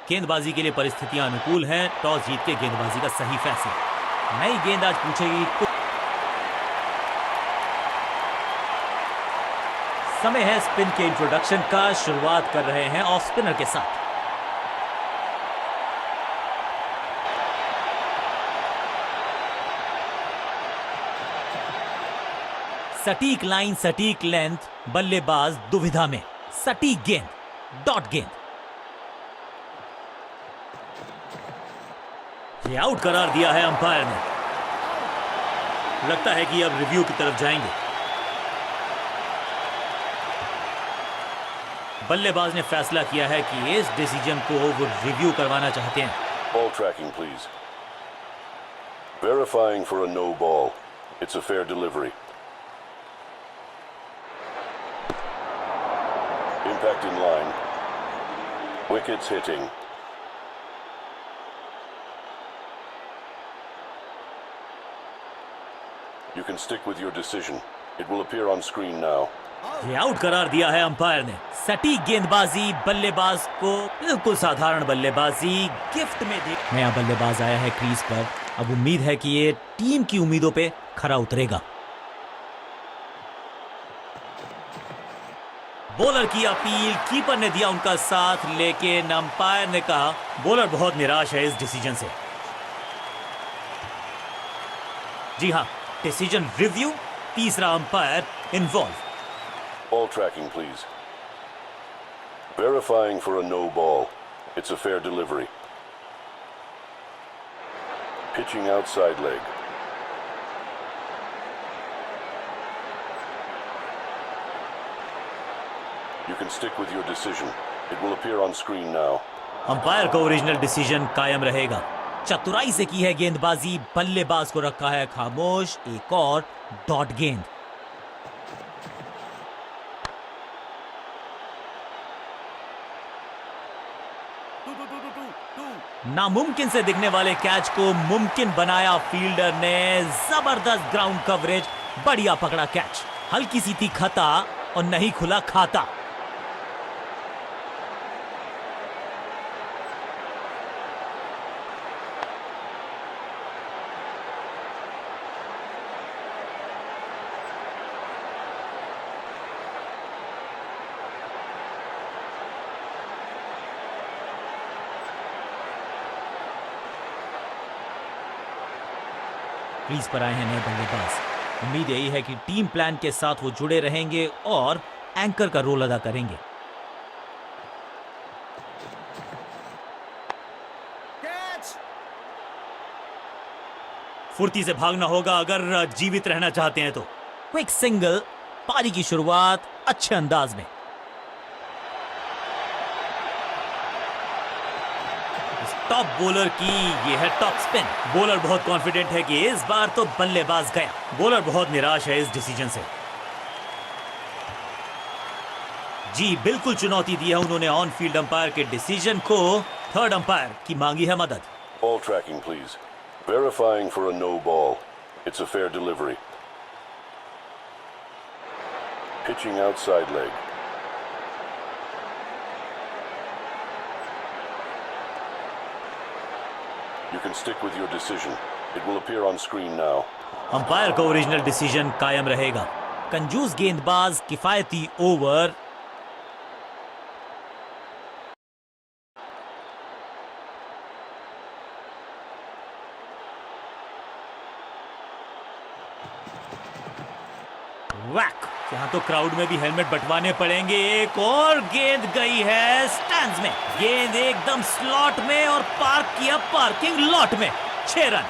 गेंदबाजी के लिए परिस्थितियां अनुकूल हैं। टॉस जीत के गेंदबाजी का सही फैसला। नई गेंद आज पूछेगी। समय है स्पिन के इंट्रोडक्शन का। शुरुआत कर रहे हैं ऑफ स्पिनर के साथ। सटीक लाइन, सटीक लेंथ, बल्लेबाज दुविधा में। सटीक गेंद, डॉट गेंद। ये आउट करार दिया है अंपायर ने। लगता है कि अब रिव्यू की तरफ जाएंगे। बल्लेबाज ने फैसला किया है कि इस डिसीजन को वो रिव्यू करवाना चाहते हैं। Ball tracking, please. Verifying for a no ball. It's a fair delivery. Impact in line. Wickets hitting. You can stick with your decision. It will appear on screen now. ये out करार दिया है umpire ने। सटीक गेंदबाजी, बल्लेबाज को बिल्कुल साधारण बल्लेबाजी गिफ्ट में दी। नया बल्लेबाज आया है क्रीज पर। अब उम्मीद है कि ये टीम की उम्मीदों पे खरा उतरेगा। बॉलर की अपील, कीपर ने दिया उनका साथ, लेकिन अंपायर ने कहा बॉलर बहुत निराश है इस डिसीजन से। जी हां, डिसीजन रिव्यू, तीसरा umpire involve. Ball tracking, please. Verifying for a no ball. It's a fair delivery. Pitching outside leg. You can stick with your decision. It will appear on screen now. Umpire का original decision कायम रहेगा। चतुराई से की है गेंदबाजी, बल्लेबाज को रखा है खामोश। एक और डॉट गेंद। नामुमकिन से दिखने वाले कैच को मुमकिन बनाया फील्डर ने। जबरदस्त ग्राउंड कवरेज, बढ़िया पकड़ा कैच। हल्की सी थी खता और नहीं खुला खाता। क्रीज पर आए हैं नए बल्लेबाज। उम्मीद यही है कि टीम प्लान के साथ वो जुड़े रहेंगे और एंकर का रोल अदा करेंगे। फुर्ती से भागना होगा अगर जीवित रहना चाहते हैं तो। क्विक सिंगल, पारी की शुरुआत अच्छे अंदाज में। टॉप बॉलर की ये है टॉप स्पिन। बॉलर बहुत कॉन्फिडेंट है कि इस बार तो बल्लेबाज गया। बॉलर बहुत निराश है इस डिसीजन से। जी बिल्कुल चुनौती दी है उन्होंने ऑन फील्ड अंपायर के डिसीजन को। थर्ड अंपायर की मांगी है मदद। Ball tracking, please. Verifying for a no ball. It's a fair delivery. Pitching outside leg. You can stick with your decision. It will appear on screen now. Umpire का original decision कायम रहेगा। कंजूस गेंदबाज, किफायती ओवर। वैक! यहाँ तो crowd में भी हेलमेट बंटवाने पड़ेंगे। एक और गेंद गई है स्टैंड्स में। गेंद एकदम स्लॉट में और पार्क किया पार्किंग लॉट में। 6 रन।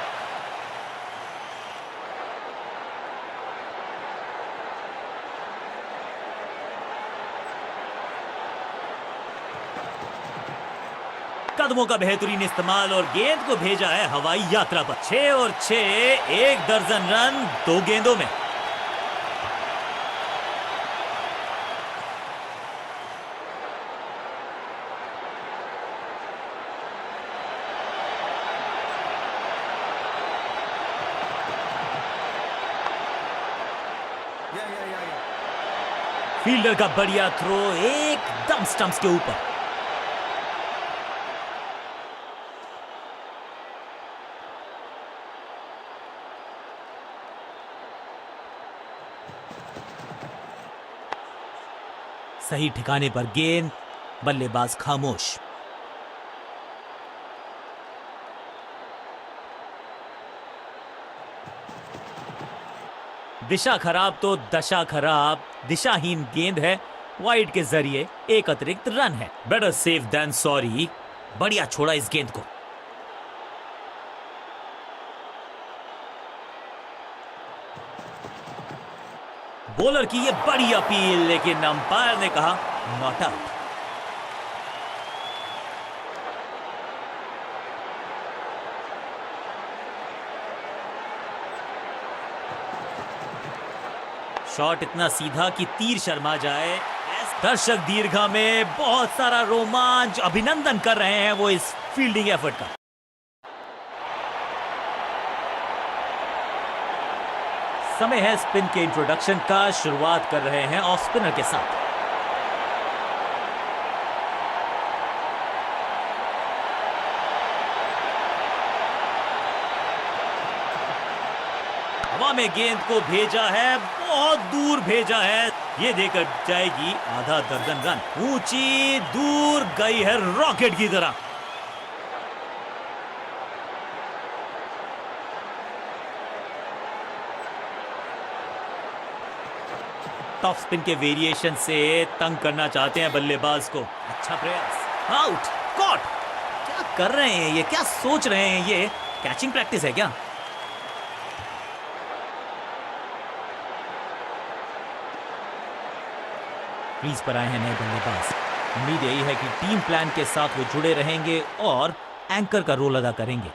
कदमों का बेहतरीन इस्तेमाल और गेंद को भेजा है हवाई यात्रा पर। 6 और 6, 1 दर्जन रन 2 गेंदों में। फील्डर का बढ़िया थ्रो एकदम स्टंप्स के ऊपर। सही ठिकाने पर गेंद, बल्लेबाज खामोश। दिशा खराब तो दशा खराब, दिशाहीन गेंद है, वाइड के जरिए एक अतिरिक्त रन है। बेटर सेफ देन सॉरी, बढ़िया छोड़ा इस गेंद को। बॉलर की ये बड़ी अपील, लेकिन अंपायर ने कहा नॉट आउट। शॉट इतना सीधा कि तीर शर्मा जाए। दर्शक दीर्घा में बहुत सारा रोमांच, अभिनंदन कर रहे हैं वो इस फील्डिंग एफर्ट का। समय है स्पिन के इंट्रोडक्शन का। शुरुआत कर रहे हैं ऑफ स्पिनर के साथ। हवा में गेंद को भेजा है, बहुत दूर भेजा है, ये देकर जाएगी आधा दर्जन रन। ऊंची दूर गई है रॉकेट की तरह। टॉप स्पिन के वेरिएशन से तंग करना चाहते हैं बल्लेबाज को। अच्छा प्रयास, आउट, कॉट। क्या कर रहे हैं ये, क्या सोच रहे हैं ये? कैचिंग प्रैक्टिस है क्या? क्रीज पर आए हैं नए बल्लेबाज। उम्मीद यही है कि टीम प्लान के साथ वो जुड़े रहेंगे और एंकर का रोल अदा करेंगे।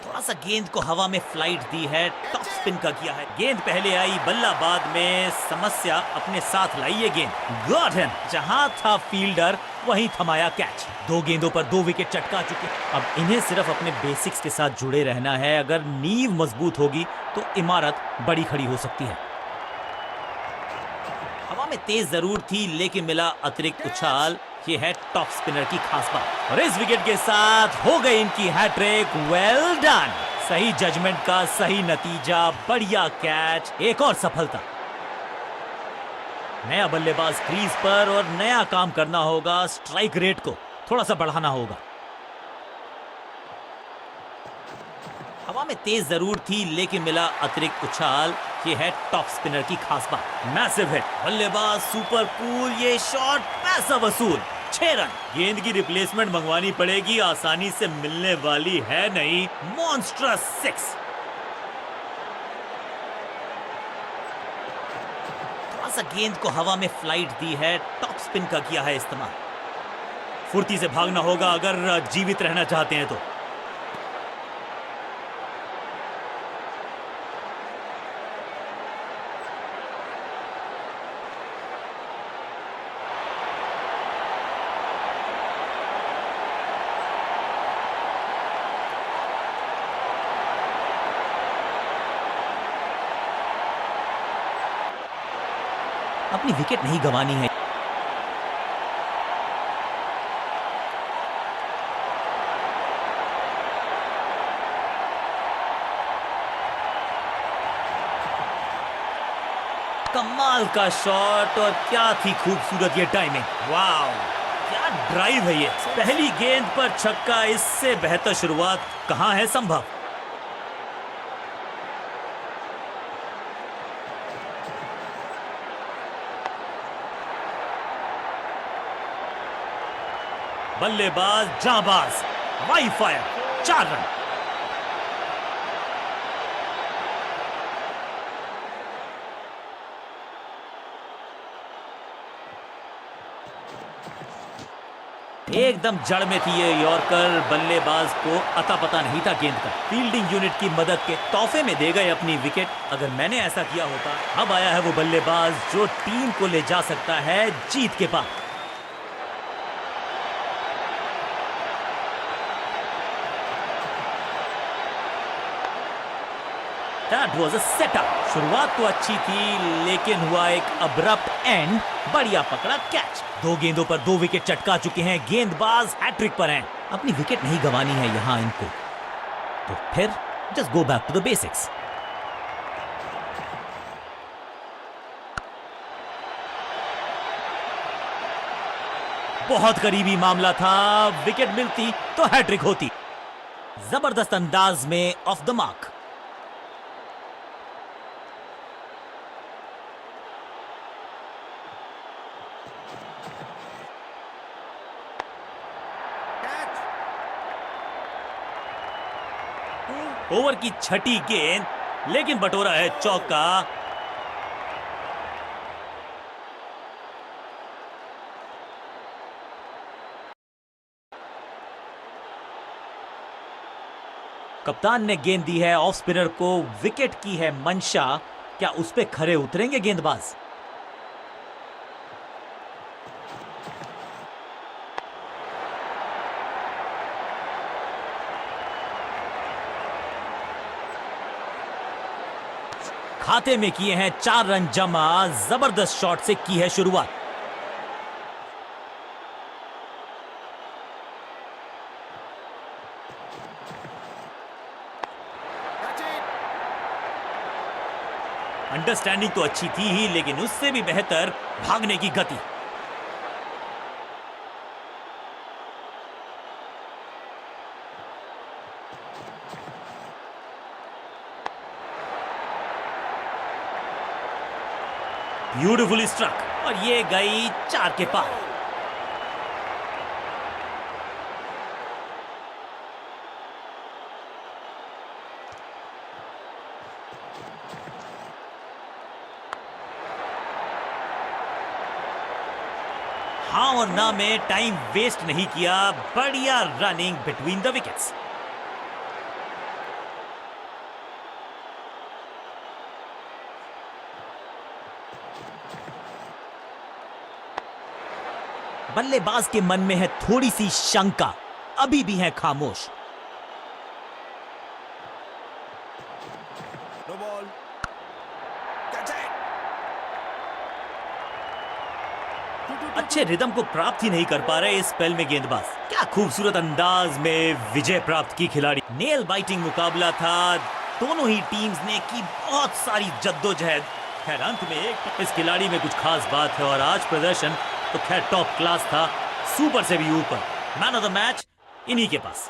थोड़ा सा गेंद को हवा में फ्लाइट दी है, टॉप स्पिन का किया है। गेंद पहले आई, बल्ला बाद में समस्या अपने साथ लाई है गेंद। गॉट हिम, जहां था फील्डर वहीं थमाया कैच। 2 गेंदों पर 2 विकेट चटका चुके। अब इन्हें सिर्फ अपने बेसिक्स के साथ जुड़े रहना है। अगर नींव मजबूत होगी तो इमारत बड़ी खड़ी हो सकती है। हवा में तेज जरूर थी, लेकिन मिला अतिरिक्त उछाल। ये है टॉप स्पिनर की खास बात। और इस विकेट के साथ हो गई इनकी हैट्रिक। Well done. सही जजमेंट का सही नतीजा, बढ़िया कैच, एक और सफलता। नया बल्लेबाज क्रीज पर और नया काम करना होगा। स्ट्राइक रेट को थोड़ा सा बढ़ाना होगा। हवा में तेज जरूर थी, लेकिन मिला अतिरिक्त उछाल। ये है टॉप स्पिनर की खास बात। मैसिव हिट, बल्लेबाज सुपर कूल, ये शॉट पैसा वसूल। 6 रन। गेंद की रिप्लेसमेंट मंगवानी पड़ेगी, आसानी से मिलने वाली है नहीं। मॉन्स्ट्रस 6। थोड़ा सा गेंद को हवा में फ्लाइट दी है, टॉप स्पिन का किया है इस्तेमाल। फुर्ती से भागना होगा अगर जीवित रहना चाहते हैं तो। अपनी विकेट नहीं गंवानी है। कमाल का शॉट, और क्या थी खूबसूरत ये टाइमिंग। वाव, क्या ड्राइव है ये। पहली गेंद पर छक्का, इससे बेहतर शुरुआत कहां है संभव। बल्लेबाज जाबाज, हवाई फायर, 4 रन। एकदम जड़ में थी ये यॉर्कर। बल्लेबाज को अता पता नहीं था गेंद का। फील्डिंग यूनिट की मदद के तोहफे में दे गए अपनी विकेट। अगर मैंने ऐसा किया होता। अब आया है वो बल्लेबाज जो टीम को ले जा सकता है जीत के पास। That was a setup. शुरुआत तो अच्छी थी, लेकिन हुआ एक अब्रप्ट एंड। बढ़िया पकड़ा कैच। 2 गेंदों पर 2 विकेट चटका चुके हैं। गेंदबाज हैट्रिक पर हैं। अपनी विकेट नहीं गंवानी है यहां इनको। तो फिर just go back to the basics. बहुत करीबी मामला था, विकेट मिलती तो हैट्रिक होती। जबरदस्त अंदाज में ऑफ द मार्क। ओवर की छठी गेंद, लेकिन बटोरा है चौका। कप्तान ने गेंद दी है ऑफ स्पिनर को, विकेट की है मंशा। क्या उस पे खरे उतरेंगे गेंदबाज? खाते में किए हैं 4 रन जमा। जबरदस्त शॉट से की है शुरुआत। अंडरस्टैंडिंग तो अच्छी थी ही, लेकिन उससे भी बेहतर भागने की गति। ब्यूटीफुली स्ट्रक, और ये गई 4 के पार। हाँ और ना में टाइम वेस्ट नहीं किया। बढ़िया रनिंग बिटवीन द विकेट्स। बल्लेबाज के मन में है थोड़ी सी शंका, अभी भी है खामोश। नो बॉल, अच्छे रिदम को प्राप्त ही नहीं कर पा रहे इस स्पेल में गेंदबाज। क्या खूबसूरत अंदाज में विजय प्राप्त की खिलाड़ी। नेल बाइटिंग मुकाबला था, दोनों ही टीम्स ने की बहुत सारी जद्दोजहद। खैर अंत में इस खिलाड़ी में कुछ खास बात है, और आज प्रदर्शन तो खैर टॉप क्लास था, सुपर से भी ऊपर। मैन ऑफ द मैच इन्हीं के पास।